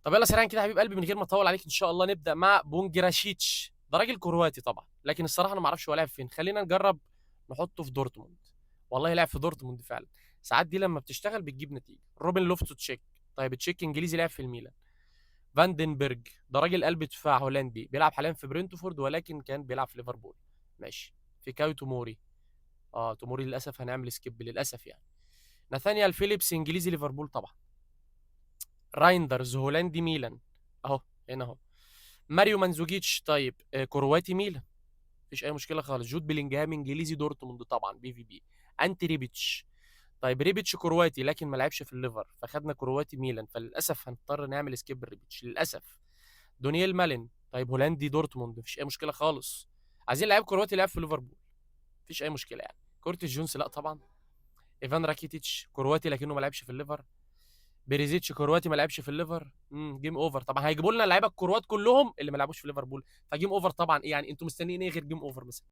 طب يلا سريعا كده يا حبيب قلبي من غير ما اطول عليك ان شاء الله نبدا مع بونجراشيتش. ده راجل كرواتي طبعا، لكن الصراحه انا ما اعرفش هو لعب فين. خلينا نجرب نحطه في دورتموند. والله لعب في دورتموند فعلا. ساعات دي لما بتشتغل بتجيب نتيجه. روبن لوفتو تشيك. طيب تشيك انجليزي لعب في الميلان. فاندنبرج. ده راجل قلب دفاع هولندي بيلعب حاليا في برينتفورد ولكن كان بيلعب في ليفربول. ماشي. فيكايو توموري. توموري للاسف هنعمل سكيب للاسف يعني. ناثانيال فيليبس انجليزي ليفربول طبعا. رايندرز هولندي ميلان. اهو. هنا اهو. ماريو مانزوجيتش. طيب كرواتي ميلان. مفيش اي مشكله خالص. جود بيلينجهام انجليزي دورتموند طبعا بي في بي. انتي ريبيتش. طيب ريبيتش كرواتي لكن ما لعبش في الليفر فخدنا كرواتي ميلان، فللاسف هنضطر نعمل سكيب ريبيتش للاسف. دونييل مالين. طيب هولندي دورتموند مفيش اي مشكله خالص. عايزين لعيب كرواتي لعب في ليفربول. مفيش اي مشكله يعني. كورتيس جونز لا طبعا. ايفان راكيتيتش كرواتي لكنه ما لعبش في الليفر. بيريزيتش كرواتي ما لعبش في الليفر. جيم اوفر طبعا. هيجيبوا لنا اللعيبه الكروات كلهم اللي ما لعبوش في ليفربول، فجيم اوفر طبعا. ايه يعني انتوا مستنيين ايه غير جيم اوفر مثلا؟